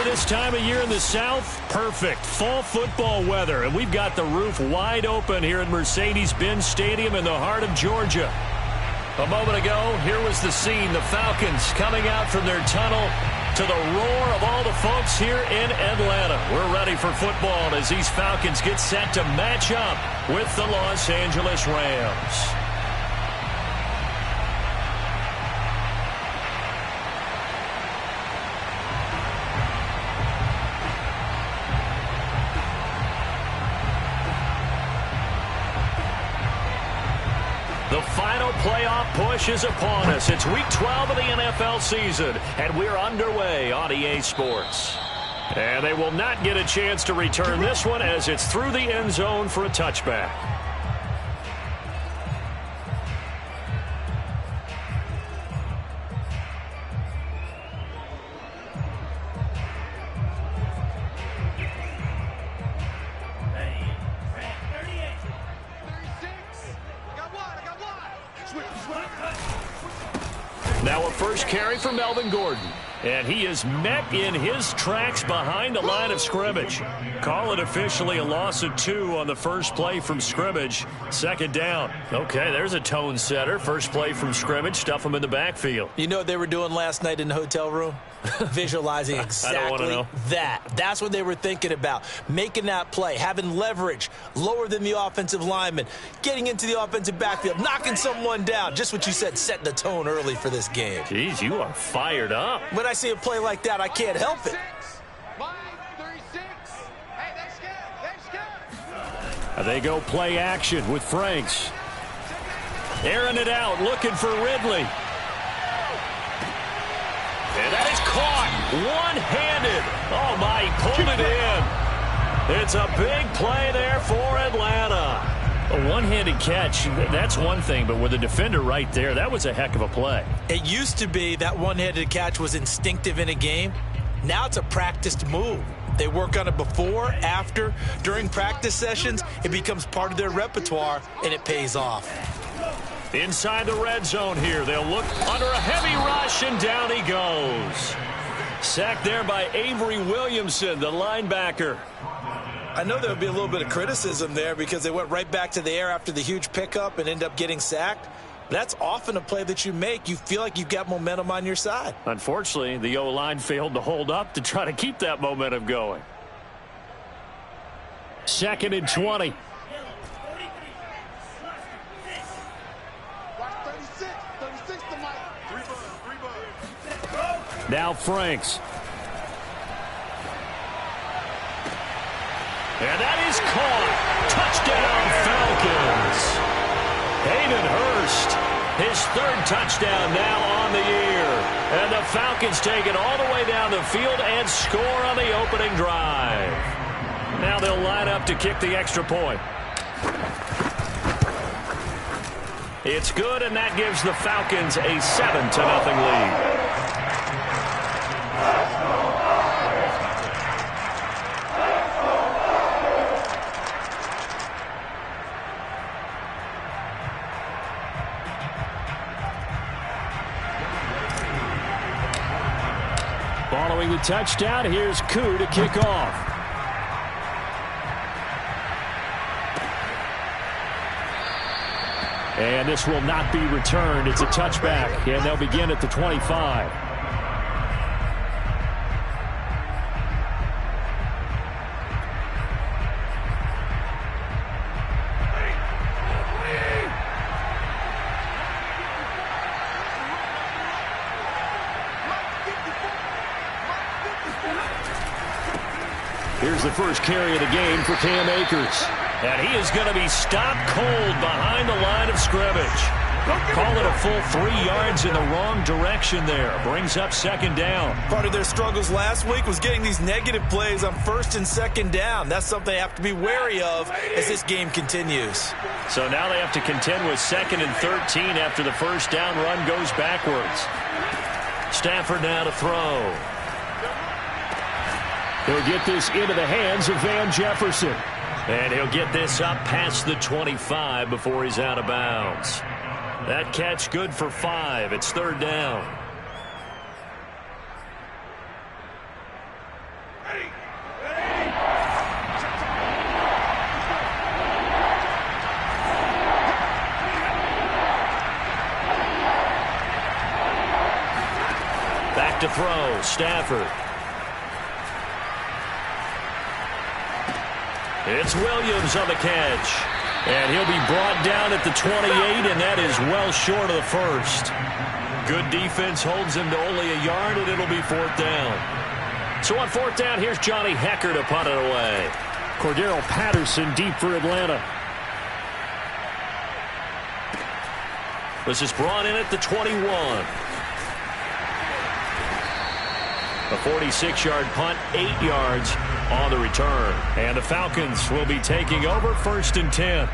this time of year in the South, perfect fall football weather. And we've got the roof wide open here at Mercedes-Benz Stadium in the heart of Georgia. A moment ago, here was the scene. The Falcons coming out from their tunnel to the roar of all the folks here in Atlanta. We're ready for football as these Falcons get set to match up with the Los Angeles Rams. The final playoff push is upon us. It's week 12 of the NFL season, and we're underway on EA Sports. And they will not get a chance to return this one as it's through the end zone for a touchback. Now a first carry for Melvin Gordon. And he is met in his tracks behind the line of scrimmage. Call it officially a loss of 2 on the first play from scrimmage. Second down. Okay, there's a tone setter. First play from scrimmage. Stuff him in the backfield. You know what they were doing last night in the hotel room? Visualizing exactly that. That's what they were thinking about. Making that play, having leverage, lower than the offensive lineman, getting into the offensive backfield, knocking someone down. Just what you said, setting the tone early for this game. Jeez, you are fired up. When I see a play like that, I can't help it. They go play action with Franks. Airing it out, looking for Ridley. And that is caught one-handed. Oh, my, he pulled it in. It's a big play there for Atlanta. A one-handed catch, that's one thing, but with a defender right there, that was a heck of a play. It used to be that one-handed catch was instinctive in a game. Now it's a practiced move. They work on it before, after, during practice sessions. It becomes part of their repertoire, and it pays off. Inside the red zone here. They'll look under a heavy rush, and down he goes. Sacked there by Avery Williamson, the linebacker. I know there would be a little bit of criticism there because they went right back to the air after the huge pickup and end up getting sacked. That's often a play that you make. You feel like you've got momentum on your side. Unfortunately, the O-line failed to hold up to try to keep that momentum going. 2nd and 20. Now Franks. And that is caught. Touchdown, Falcons. Hayden Hurst, his 3rd touchdown now on the year. And the Falcons take it all the way down the field and score on the opening drive. Now they'll line up to kick the extra point. It's good, and that gives the Falcons a 7-0 lead. Following the touchdown, here's Koo to kick off. And this will not be returned. It's a touchback, and they'll begin at the 25. Here's the first carry of the game for Cam Akers. And he is going to be stopped cold behind the line of scrimmage. Call it a full 3 yards in the wrong direction there. Brings up 2nd down. Part of their struggles last week was getting these negative plays on 1st and 2nd down. That's something they have to be wary of as this game continues. So now they have to contend with 2nd and 13 after the first down run goes backwards. Stafford now to throw. He'll get this into the hands of Van Jefferson. And he'll get this up past the 25 before he's out of bounds. That catch good for 5. It's 3rd down. back to throw. Stafford. It's Williams on the catch. And he'll be brought down at the 28, and that is well short of the first. Good defense holds him to only a yard, and it'll be 4th down. So on 4th down, here's Johnny Hecker to punt it away. Cordero Patterson deep for Atlanta. This is brought in at the 21. A 46-yard punt, 8 yards on the return. And the Falcons will be taking over 1st and 10.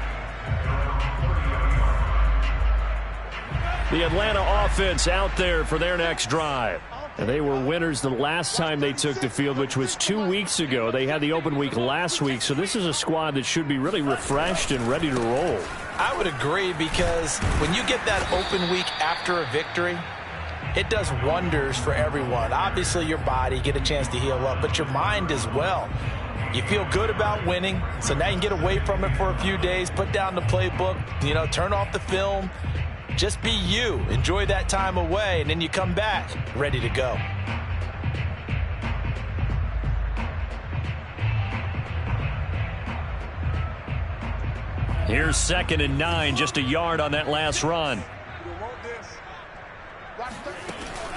The Atlanta offense out there for their next drive. And they were winners the last time they took the field, which was 2 weeks ago. They had the open week last week, so this is a squad that should be really refreshed and ready to roll. I would agree, because when you get that open week after a victory, it does wonders for everyone. Obviously, your body, get a chance to heal up, but your mind as well. You feel good about winning, so now you can get away from it for a few days, put down the playbook, turn off the film. Just be you. Enjoy that time away, and then you come back ready to go. Here's 2nd and 9, just a yard on that last run.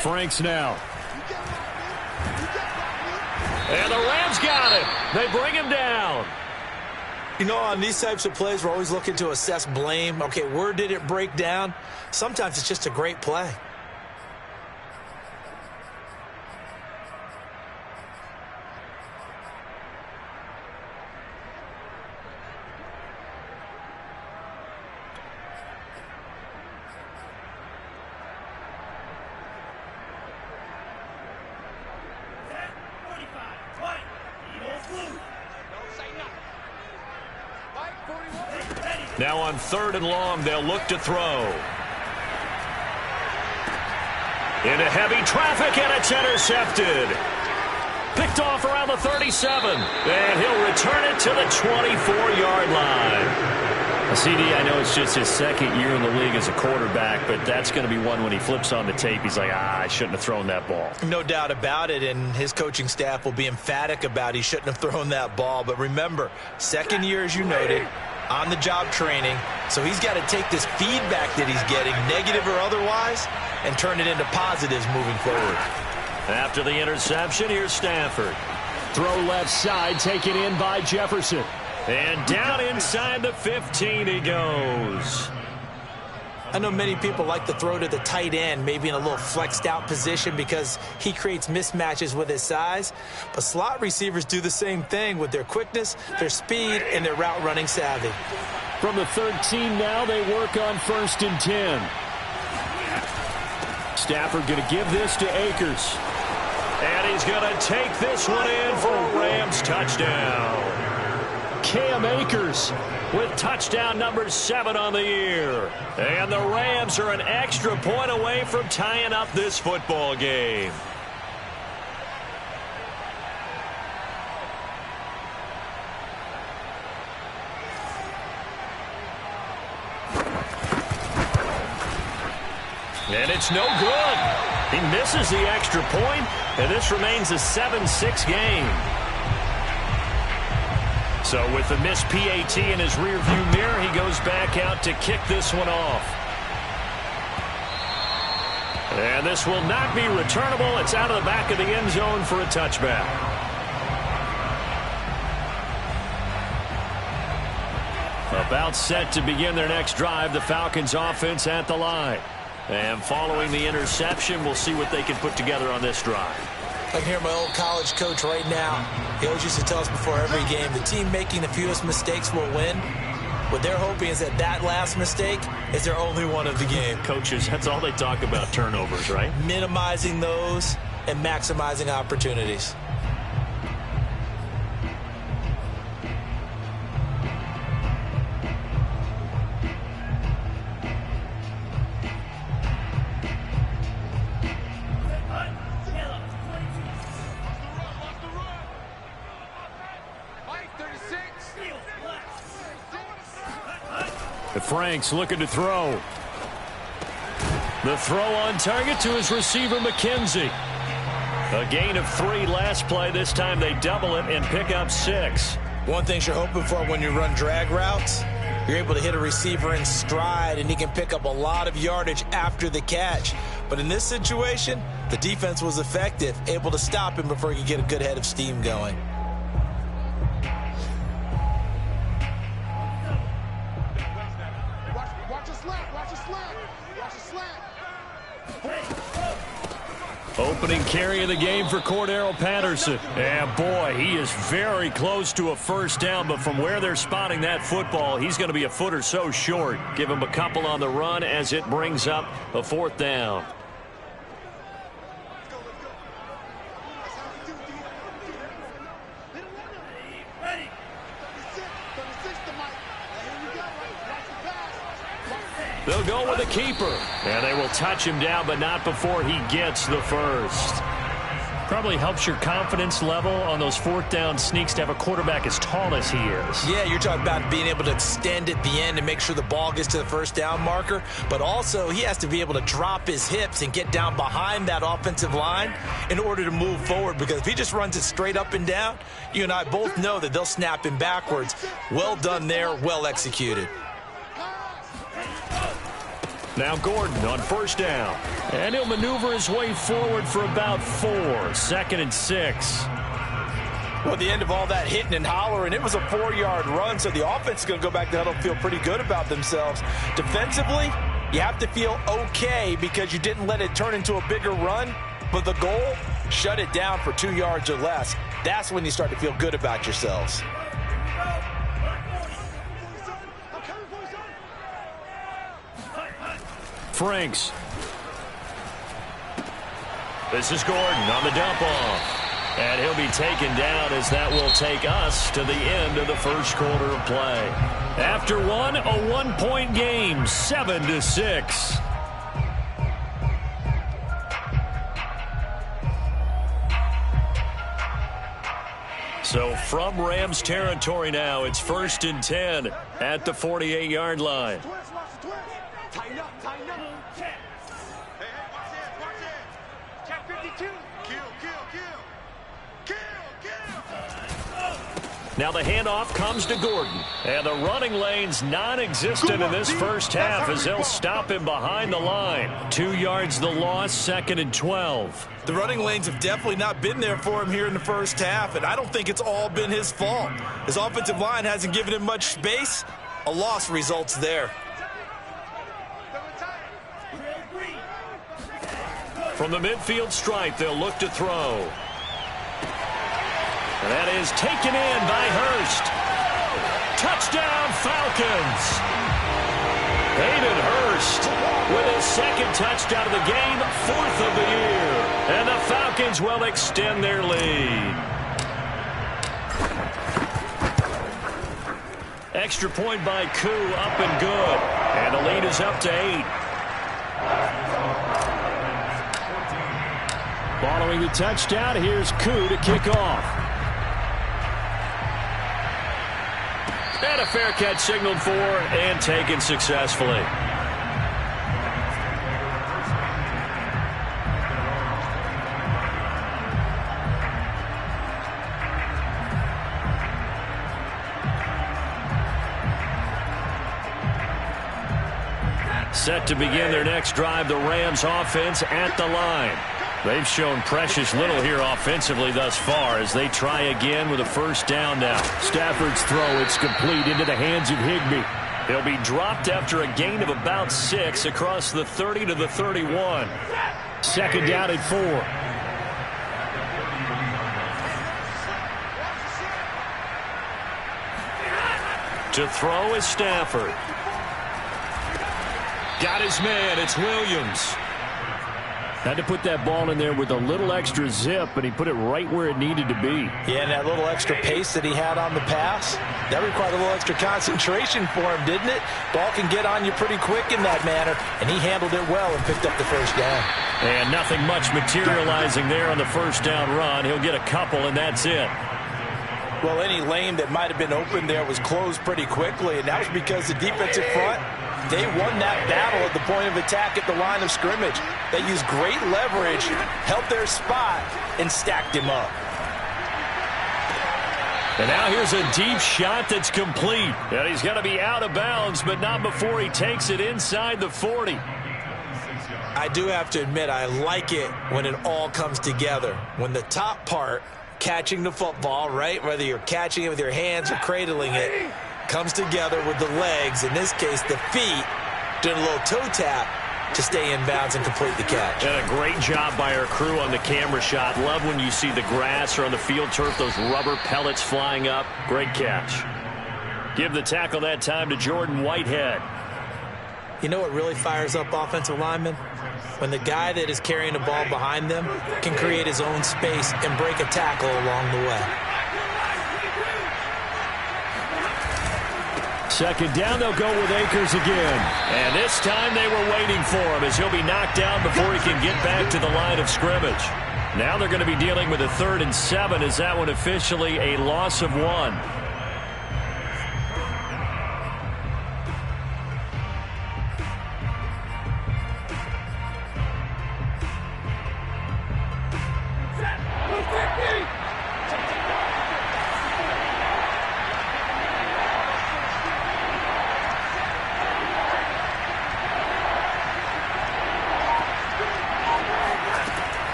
Franks now. And the Rams got him. They bring him down. On these types of plays, we're always looking to assess blame. Okay, where did it break down? Sometimes it's just a great play. Now on 3rd and long, they'll look to throw. Into heavy traffic, and it's intercepted. Picked off around the 37. And he'll return it to the 24-yard line. CD, I know it's just his 2nd year in the league as a quarterback, but that's going to be one when he flips on the tape. He's like, I shouldn't have thrown that ball. No doubt about it, and his coaching staff will be emphatic about he shouldn't have thrown that ball. But remember, 2nd year, as you noted, on-the-job training, so he's got to take this feedback that he's getting, negative or otherwise, and turn it into positives moving forward. After the interception, here's Stafford. Throw left side, taken in by Jefferson. And down inside the 15 he goes. I know many people like to throw to the tight end, maybe in a little flexed out position because he creates mismatches with his size. But slot receivers do the same thing with their quickness, their speed, and their route running savvy. From the 13 now, they work on 1st and 10. Stafford going to give this to Akers. And he's going to take this one in for a Rams touchdown. Cam Akers with touchdown number 7 on the year. And the Rams are an extra point away from tying up this football game. And it's no good. He misses the extra point, and this remains a 7-6 game. So with the missed PAT in his rearview mirror, he goes back out to kick this one off. And this will not be returnable. It's out of the back of the end zone for a touchback. About set to begin their next drive, the Falcons offense at the line. And following the interception, we'll see what they can put together on this drive. I'm here, my old college coach right now. He always used to tell us before every game, the team making the fewest mistakes will win. What they're hoping is that that last mistake is their only one of the game. Coaches, that's all they talk about, turnovers, right? Minimizing those and maximizing opportunities. Franks looking to throw. The throw on target to his receiver, McKenzie. A gain of 3 last play. This time they double it and pick up 6. One thing you're hoping for when you run drag routes, you're able to hit a receiver in stride, and he can pick up a lot of yardage after the catch. But in this situation, the defense was effective, able to stop him before he could get a good head of steam going. Opening carry of the game for Cordero Patterson. And boy, he is very close to a first down, but from where they're spotting that football, he's going to be a foot or so short. Give him a couple on the run as it brings up a 4th down. They'll go with a keeper, and they will touch him down, but not before he gets the first. Probably helps your confidence level on those 4th down sneaks to have a quarterback as tall as he is. Yeah, you're talking about being able to extend at the end and make sure the ball gets to the first down marker, but also he has to be able to drop his hips and get down behind that offensive line in order to move forward, because if he just runs it straight up and down, you and I both know that they'll snap him backwards. Well done there, well executed. Now Gordon on first down. And he'll maneuver his way forward for about 4. 2nd and 6. Well, at the end of all that hitting and hollering, it was a 4-yard run, so the offense is going to go back to huddle and feel pretty good about themselves. Defensively, you have to feel okay because you didn't let it turn into a bigger run, but the goal, shut it down for 2 yards or less. That's when you start to feel good about yourselves. Franks. This is Gordon on the dump off. And he'll be taken down as that will take us to the end of the first quarter of play. After one, a 1-point game, 7-6. So from Rams territory now, it's 1st and 10 at the 48-yard line. Tighten up. Hey, watch it. Check 52. Kill. Now the handoff comes to Gordon. And the running lane's non-existent in this first half as they'll stop him behind the line. 2 yards the loss, 2nd and 12. The running lanes have definitely not been there for him here in the first half, and I don't think it's all been his fault. His offensive line hasn't given him much space. A loss results there. From the midfield stripe, they'll look to throw. And that is taken in by Hurst. Touchdown, Falcons. Hayden Hurst with his 2nd touchdown of the game, 4th of the year. And the Falcons will extend their lead. Extra point by Koo, up and good. And the lead is up to 8. Following the touchdown, here's Koo to kick off. And a fair catch signaled for and taken successfully. Set to begin their next drive, the Rams offense at the line. They've shown precious little here offensively thus far as they try again with a first down now. Stafford's throw, it's complete into the hands of Higbee. He'll be dropped after a gain of about 6 across the 30 to the 31. 2nd down at 4. To throw is Stafford. Got his man, it's Williams. Had to put that ball in there with a little extra zip, and he put it right where it needed to be. Yeah, and that little extra pace that he had on the pass, that required a little extra concentration for him, didn't it? Ball can get on you pretty quick in that manner, and he handled it well and picked up the first down. And nothing much materializing there on the first down run. He'll get a couple, and that's it. Well, any lane that might have been open there was closed pretty quickly, and that was because the defensive front They won that battle at the point of attack at the line of scrimmage. They used great leverage, held their spot, and stacked him up. And now here's a deep shot that's complete. And he's going to be out of bounds, but not before he takes it inside the 40. I do have to admit, I like it when it all comes together. When the top part, catching the football, right, whether you're catching it with your hands or cradling it, comes together with the legs, in this case the feet, doing a little toe tap to stay in bounds and complete the catch. And a great job by our crew on the camera shot. Love when you see the grass or on the field turf, those rubber pellets flying up. Great catch. Give the tackle that time to Jordan Whitehead. You know what really fires up offensive linemen? When the guy that is carrying the ball behind them can create his own space and break a tackle along the way. Second down, they'll go with Akers again. And this time they were waiting for him as he'll be knocked down before he can get back to the line of scrimmage. Now they're going to be dealing with a 3rd and 7 as that one officially a loss of 1.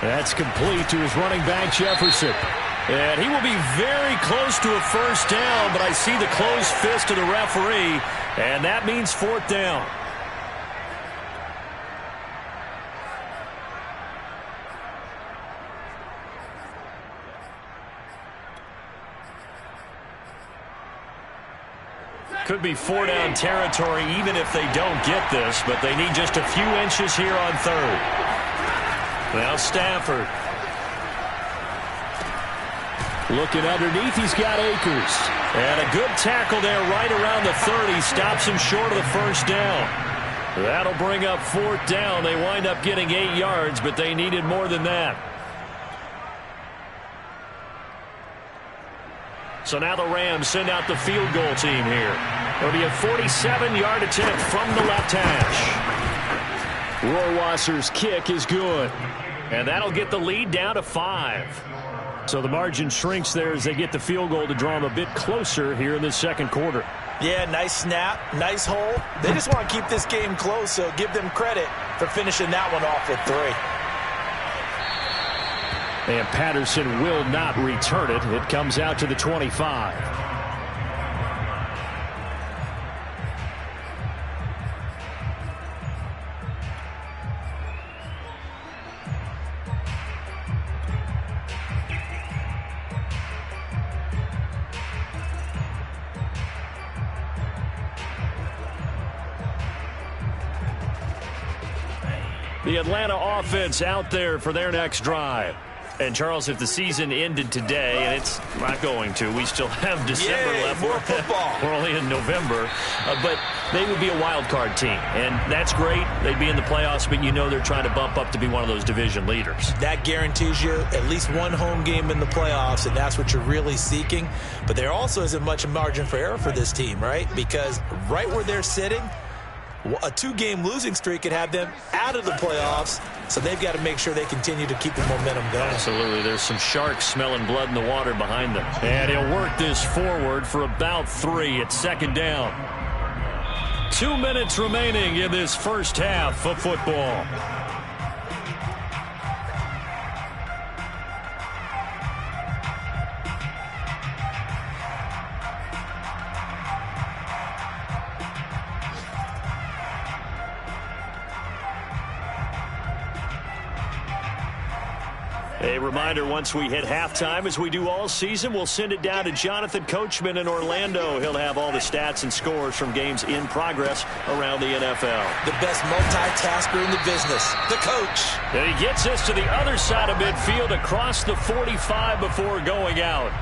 That's complete to his running back, Jefferson. And he will be very close to a first down, but I see the closed fist of the referee, and that means 4th down. Could be 4-down territory even if they don't get this, but they need just a few inches here on 3rd. Now Stafford. Looking underneath, he's got Akers. And a good tackle there right around the 30. Stops him short of the first down. That'll bring up 4th down. They wind up getting 8 yards, but they needed more than that. So now the Rams send out the field goal team here. It'll be a 47-yard attempt from the left hash. Rohrwasser's kick is good. And that'll get the lead down to 5. So the margin shrinks there as they get the field goal to draw them a bit closer here in the second quarter. Yeah, nice snap, nice hold. They just want to keep this game close, so give them credit for finishing that one off with 3. And Patterson will not return it. It comes out to the 25. The Atlanta offense out there for their next drive. And, Charles, if the season ended today, and it's not going to, we still have December left. More football. We're only in November. But they would be a wild card team. And that's great. They'd be in the playoffs, but you know they're trying to bump up to be one of those division leaders. That guarantees you at least one home game in the playoffs, and that's what you're really seeking. But there also isn't much margin for error for this team, right? Because right where they're sitting, a 2-game losing streak could have them out of the playoffs, so they've got to make sure they continue to keep the momentum going. Absolutely. There's some sharks smelling blood in the water behind them. And he'll work this forward for about 3 at second down. 2 minutes remaining in this first half of football. A reminder, once we hit halftime, as we do all season, we'll send it down to Jonathan Coachman in Orlando. He'll have all the stats and scores from games in progress around the NFL. The best multitasker in the business, the coach. And he gets us to the other side of midfield across the 45 before going out.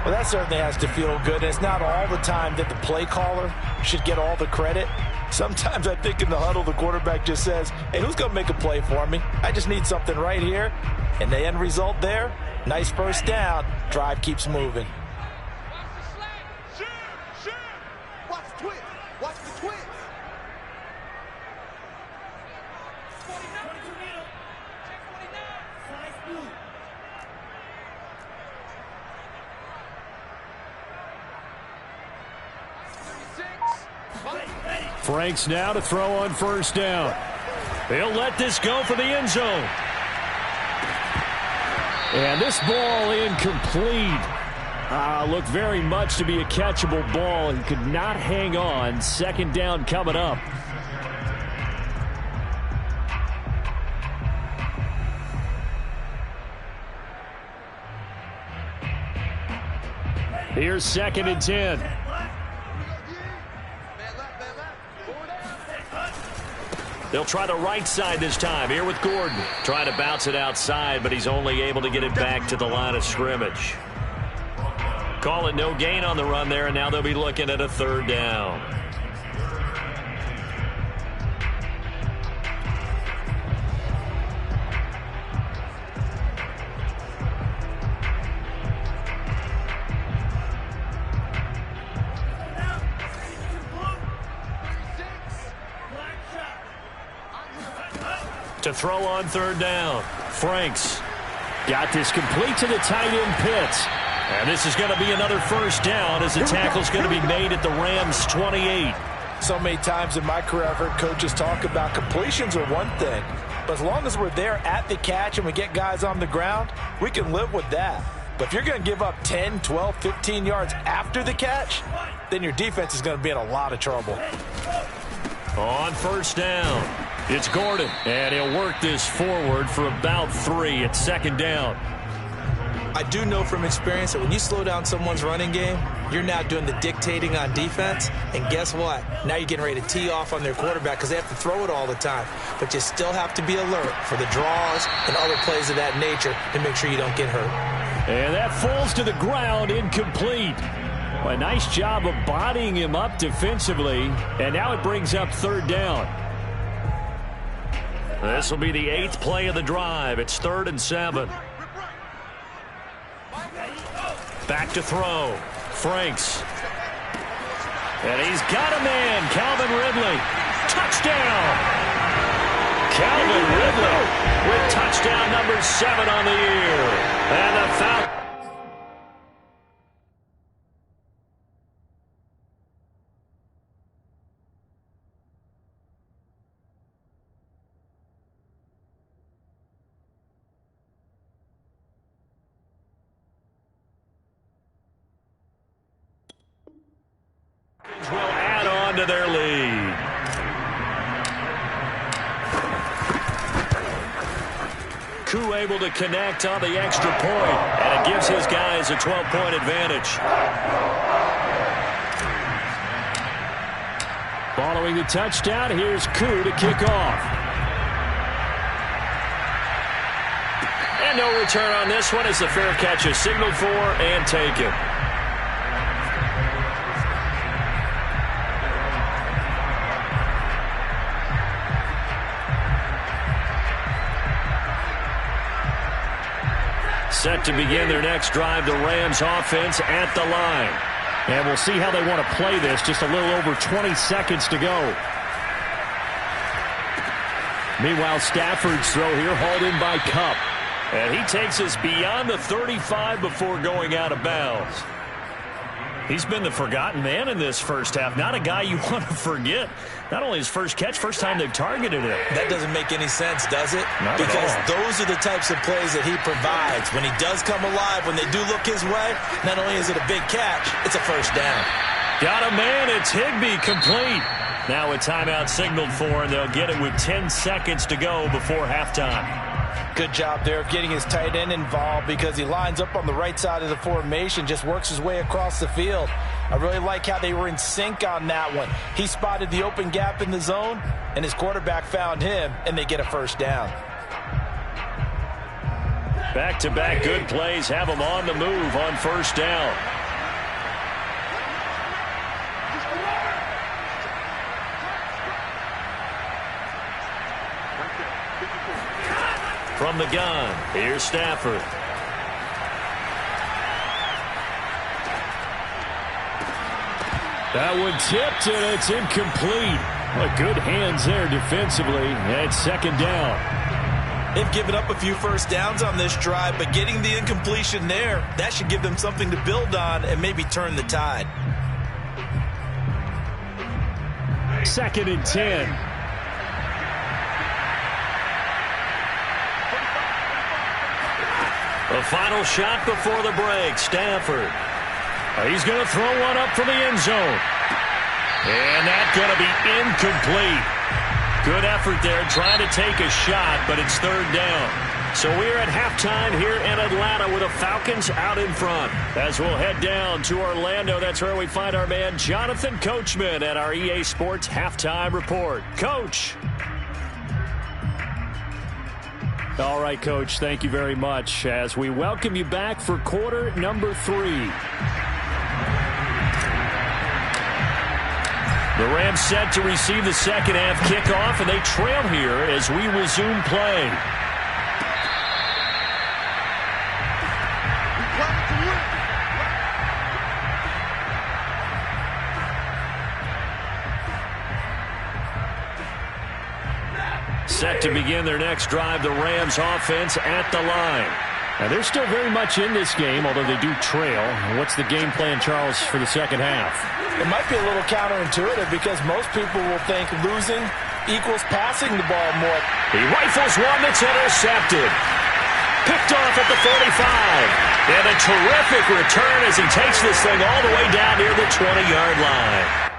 Well, that certainly has to feel good. It's not all the time that the play caller should get all the credit. Sometimes I think in the huddle, the quarterback just says, hey, who's going to make a play for me? I just need something right here. And the end result there, nice first down. Drive keeps moving. Franks now to throw on first down. He'll let this go for the end zone. And this ball incomplete. Looked very much to be a catchable ball. He could not hang on. Second down coming up. Here's 2nd and 10. They'll try the right side this time. Here with Gordon. Trying to bounce it outside, but he's only able to get it back to the line of scrimmage. Call it no gain on the run there, and now they'll be looking at a 3rd down. To throw on 3rd down. Franks got this complete to the tight end Pitts. And this is going to be another 1st down as the tackle's going to be made at the Rams' 28. So many times in my career I've heard coaches talk about completions are one thing. But as long as we're there at the catch and we get guys on the ground, we can live with that. But if you're going to give up 10, 12, 15 yards after the catch, then your defense is going to be in a lot of trouble. On 1st down, it's Gordon. And he'll work this forward for about 3 at 2nd down. I do know from experience that when you slow down someone's running game, you're now doing the dictating on defense. And guess what? Now you're getting ready to tee off on their quarterback because they have to throw it all the time. But you still have to be alert for the draws and other plays of that nature to make sure you don't get hurt. And that falls to the ground, incomplete. A nice job of bodying him up defensively. And now it brings up 3rd down. This will be the 8th play of the drive. It's 3rd and 7. Back to throw. Franks. And he's got a man. Calvin Ridley. Touchdown. Calvin Ridley with touchdown number 7 on the year. And the Falcons. will add on to their lead. Koo able to connect on the extra point, and it gives his guys a 12-point advantage. Following the touchdown, here's Koo to kick off. And no return on this one as the fair catch is signaled for and taken. Set to begin their next drive, the Rams offense at the line. And we'll see how they want to play this. Just a little over 20 seconds to go. Meanwhile, Stafford's throw here hauled in by Kupp. And he takes us beyond the 35 before going out of bounds. He's been the forgotten man in this first half. Not a guy you want to forget. Not only his first catch, first time they've targeted him. That doesn't make any sense, does it? Not because at all. Those are the types of plays that he provides. When he does come alive, when they do look his way, not only is it a big catch, it's a first down. Got a man. It's Higbee complete. Now a timeout signaled for, and they'll get it with 10 seconds to go before halftime. Good job there of getting his tight end involved because he lines up on the right side of the formation, just works his way across the field. I really like how they were in sync on that one. He spotted the open gap in the zone, and his quarterback found him, and they get a first down. Back-to-back good plays have them on the move on first down. From the gun, here's Stafford. That one tipped, and it's incomplete. But good hands there defensively. And second down. They've given up a few first downs on this drive, but getting the incompletion there, that should give them something to build on and maybe turn the tide. 2nd and 10. The final shot before the break. Stafford. He's going to throw one up for the end zone. And that's going to be incomplete. Good effort there trying to take a shot, but it's 3rd down. So we're at halftime here in Atlanta with the Falcons out in front. As we'll head down to Orlando, that's where we find our man Jonathan Coachman at our EA Sports Halftime Report. Coach. All right, Coach, thank you very much as we welcome you back for quarter number 3. The Rams set to receive the second half kickoff, and they trail here as we resume play. Set to begin their next drive, the Rams offense at the line. Now, they're still very much in this game, although they do trail. What's the game plan, Charles, for the second half? It might be a little counterintuitive because most people will think losing equals passing the ball more. He rifles one that's intercepted. Picked off at the 45. And a terrific return as he takes this thing all the way down near the 20-yard line.